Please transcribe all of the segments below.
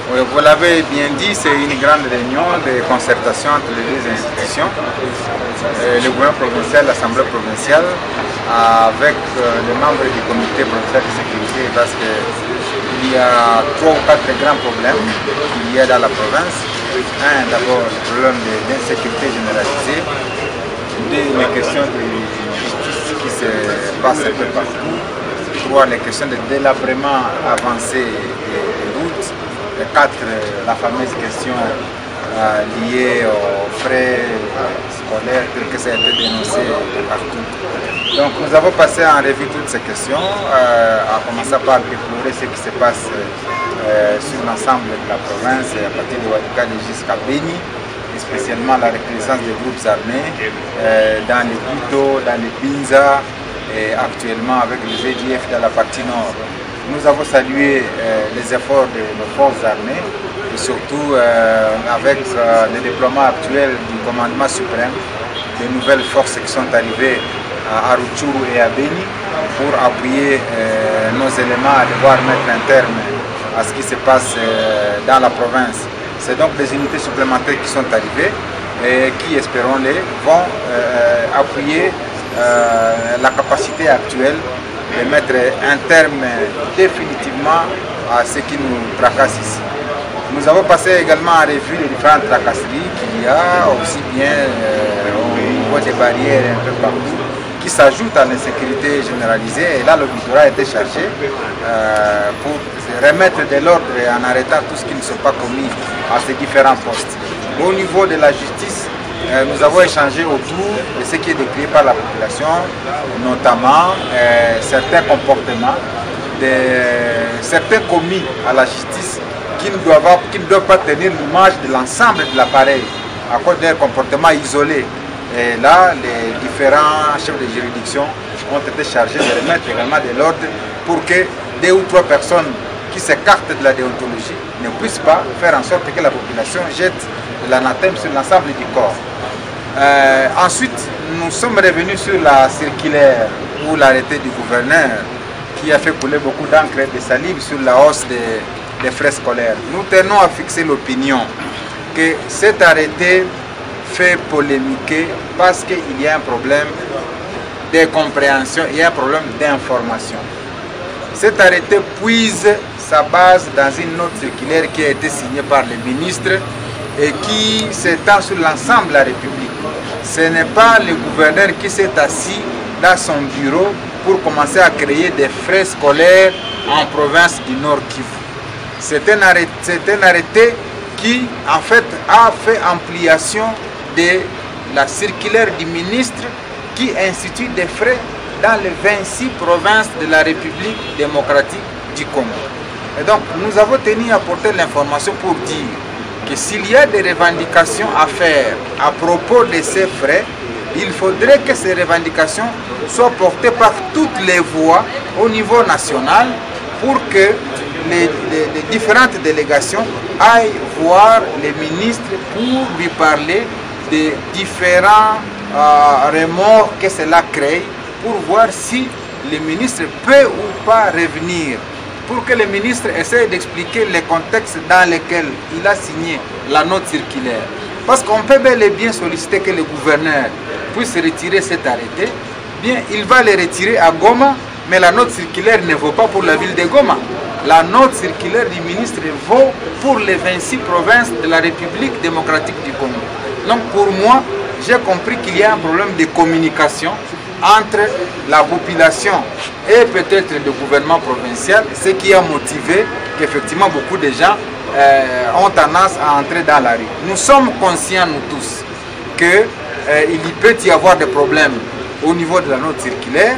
Oui, vous l'avez bien dit, c'est une grande réunion de concertation entre les deux institutions, le gouvernement provincial, l'Assemblée provinciale, avec les membres du comité provincial de sécurité, parce qu'il y a 3 ou 4 grands problèmes qu'il y a dans la province. Un, d'abord, le problème de l'insécurité généralisée, les questions de justice qui se passent un peu partout, 3, les questions de délabrement avancé des routes, 4, la fameuse question liée aux frais scolaires, que ça a été dénoncé partout. Donc nous avons passé en revue toutes ces questions, en commençant par déplorer ce qui se passe sur l'ensemble de la province, à partir de Walikale jusqu'à Beni, et spécialement la reconnaissance des groupes armés dans les Buto, dans les Binza, et actuellement avec les EDF dans la partie nord. Nous avons salué les efforts de nos forces armées et surtout avec le déploiement actuel du commandement suprême, de nouvelles forces qui sont arrivées à Rutshuru et à Beni pour appuyer nos éléments à devoir mettre un terme à ce qui se passe dans la province. C'est donc des unités supplémentaires qui sont arrivées et qui, espérons-les, vont appuyer la capacité actuelle de mettre un terme définitivement à ce qui nous tracasse ici. Nous avons passé également en revue les différentes tracasseries qu'il y a, aussi bien au niveau des barrières un peu partout, qui s'ajoutent à l'insécurité généralisée. Et là, le littoral a été chargé pour remettre de l'ordre en arrêtant tout ce qui ne sont pas commis à ces différents postes. Au niveau de la justice, nous avons échangé autour de ce qui est décrit par la population, notamment certains comportements, certains commis à la justice qui ne doivent pas tenir l'image de l'ensemble de l'appareil à cause d'un comportement isolé. Et là, les différents chefs de juridiction ont été chargés de remettre également de l'ordre pour que 2 ou 3 personnes qui s'écartent de la déontologie ne puissent pas faire en sorte que la population jette l'anathème sur l'ensemble du corps. Ensuite, nous sommes revenus sur la circulaire ou l'arrêté du gouverneur qui a fait couler beaucoup d'encre et de salive sur la hausse des frais scolaires. Nous tenons à fixer l'opinion que cet arrêté fait polémiquer parce qu'il y a un problème de compréhension, il y a un problème d'information. Cet arrêté puise sa base dans une note circulaire qui a été signée par le ministre et qui s'étend sur l'ensemble de la République. Ce n'est pas le gouverneur qui s'est assis dans son bureau pour commencer à créer des frais scolaires en province du Nord Kivu. C'est un arrêté qui en fait a fait ampliation de la circulaire du ministre qui institue des frais dans les 26 provinces de la République démocratique du Congo. Et donc nous avons tenu à porter l'information pour dire que s'il y a des revendications à faire à propos de ces frais, il faudrait que ces revendications soient portées par toutes les voies au niveau national pour que les différentes délégations aillent voir les ministres pour lui parler des différents remords que cela crée, pour voir si le ministre peut ou pas revenir, pour que le ministre essaie d'expliquer les contextes dans lesquels il a signé la note circulaire. Parce qu'on peut bel et bien solliciter que le gouverneur puisse retirer cet arrêté, bien il va le retirer à Goma, mais la note circulaire ne vaut pas pour la ville de Goma. La note circulaire du ministre vaut pour les 26 provinces de la République démocratique du Congo. Donc pour moi, j'ai compris qu'il y a un problème de communication entre la population et peut-être le gouvernement provincial, ce qui a motivé qu'effectivement beaucoup de gens ont tendance à entrer dans la rue. Nous sommes conscients, nous tous, qu'il peut y avoir des problèmes au niveau de la note circulaire,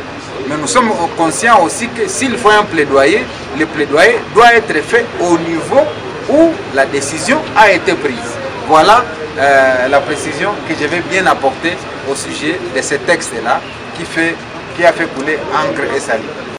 mais nous sommes conscients aussi que s'il faut un plaidoyer, le plaidoyer doit être fait au niveau où la décision a été prise. Voilà la précision que je vais bien apporter au sujet de ce texte-là qui a fait couler encre et salive.